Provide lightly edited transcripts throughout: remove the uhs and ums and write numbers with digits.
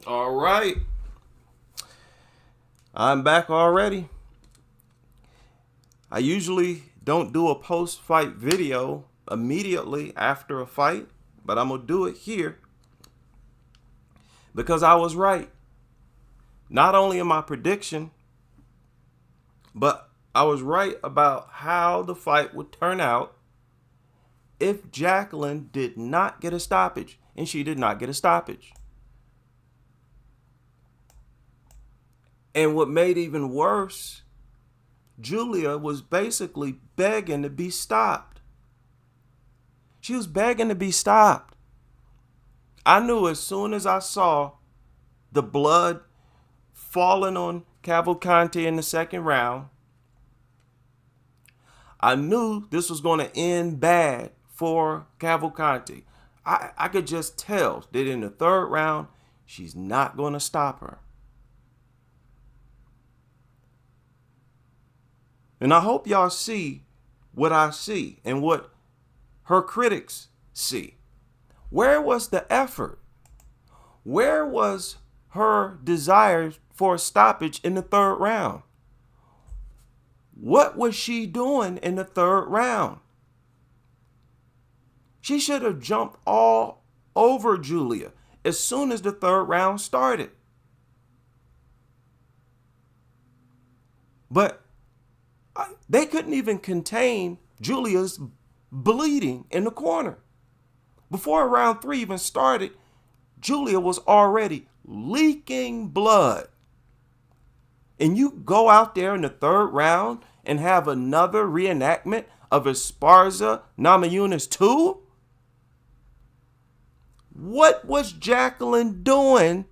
All right. I'm back already. I usually don't do a post-fight video immediately after a fight, but I'm going to do it here because I was right. Not only in my prediction, but I was right about how the fight would turn out if Jacqueline did not get a stoppage, and she did not get a stoppage. And what made it even worse, Julia was basically begging to be stopped. She was begging to be stopped. I knew as soon as I saw the blood falling on Cavalcanti in the second round, I knew this was going to end bad for Cavalcanti. I could just tell that in the third round, she's not going to stop her. And I hope y'all see what I see and what her critics see. Where was the effort? Where was her desire for a stoppage in the third round? What was she doing in the third round? She should have jumped all over Julia as soon as the third round started. But they couldn't even contain Julia's bleeding in the corner. Before round 3 even started, Julia was already leaking blood. And you go out there in the third round and have another reenactment of Esparza Namajunas 2? What was Jacqueline doing?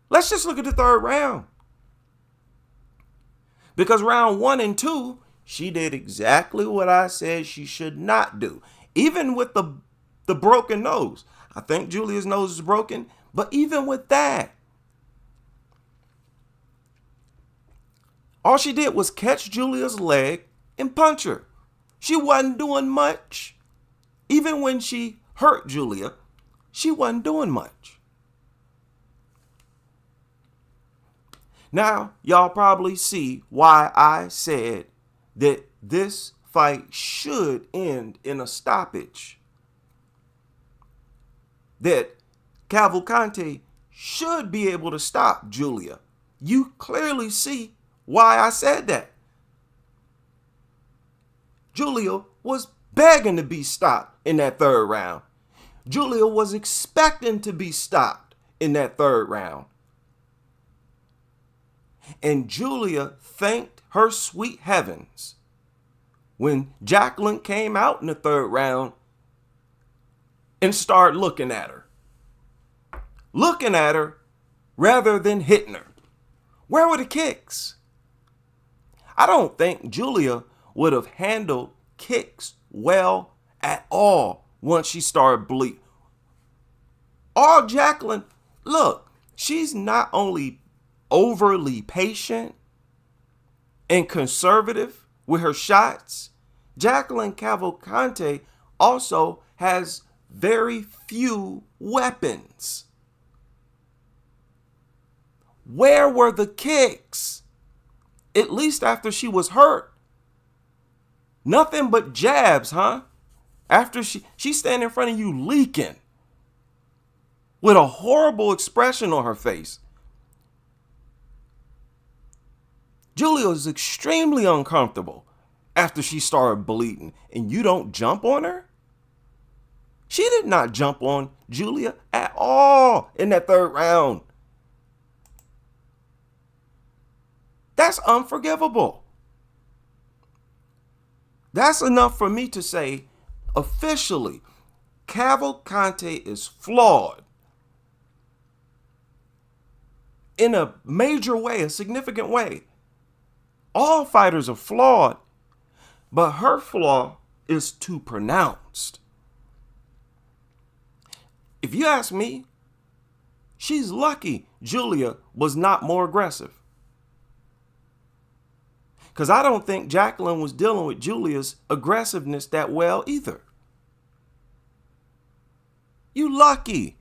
Let's just look at the third round. Because round 1 and 2, she did exactly what I said she should not do. Even with the broken nose. I think Julia's nose is broken. But even with that, all she did was catch Julia's leg and punch her. She wasn't doing much. Even when she hurt Julia, she wasn't doing much. Now, y'all probably see why I said that this fight should end in a stoppage. That Cavalcanti should be able to stop Julia. You clearly see why I said that. Julia was begging to be stopped in that third round. Julia was expecting to be stopped in that third round. And Julia thanked her sweet heavens when Jacqueline came out in the third round and started looking at her. Looking at her rather than hitting her. Where were the kicks? I don't think Julia would have handled kicks well at all once she started bleeding. All Jacqueline, look, she's not only overly patient and conservative with her shots, Jacqueline Cavalcanti also has very few weapons. Where were the kicks? At least after she was hurt. Nothing but jabs, huh? After she's standing in front of you leaking with a horrible expression on her face. Julia is extremely uncomfortable after she started bleeding, and you don't jump on her? She did not jump on Julia at all in that third round. That's unforgivable. That's enough for me to say, officially, Cavalcanti is flawed. In a major way, a significant way. All fighters are flawed, but her flaw is too pronounced. If you ask me, she's lucky Julia was not more aggressive. Because I don't think Jacqueline was dealing with Julia's aggressiveness that well either. You lucky.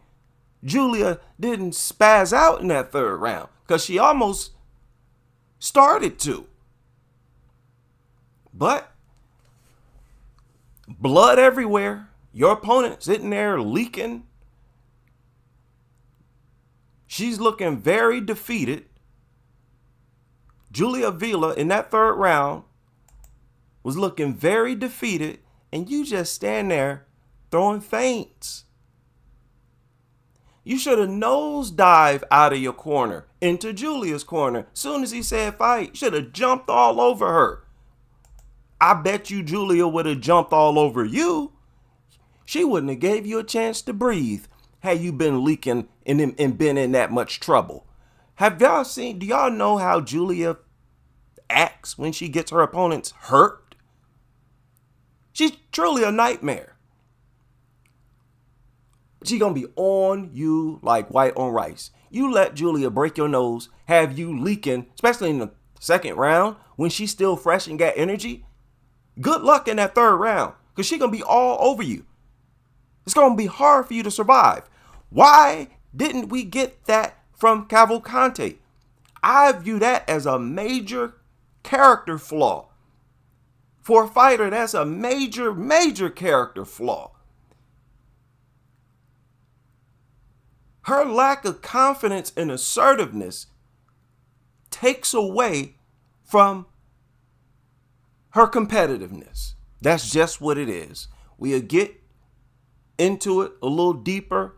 Julia didn't spaz out in that third round because she almost started to. But blood everywhere. Your opponent sitting there leaking. She's looking very defeated. Julia Vila in that third round was looking very defeated, and you just stand there throwing feints. You should have nosedived out of your corner into Julia's corner. Soon as he said fight, should have jumped all over her. I bet you Julia would have jumped all over you. She wouldn't have gave you a chance to breathe had you been leaking and been in that much trouble. Have y'all seen, do y'all know how Julia acts when she gets her opponents hurt? She's truly a nightmare. She gonna be on you like white on rice. You let Julia break your nose, have you leaking, especially in the second round when she's still fresh and got energy. Good luck in that third round, because she's gonna be all over you. It's gonna be hard for you to survive. Why didn't we get that from Cavalcanti? I view that as a major character flaw. For a fighter, that's a major, major character flaw. Her lack of confidence and assertiveness takes away from her competitiveness. That's just what it is. We'll get into it a little deeper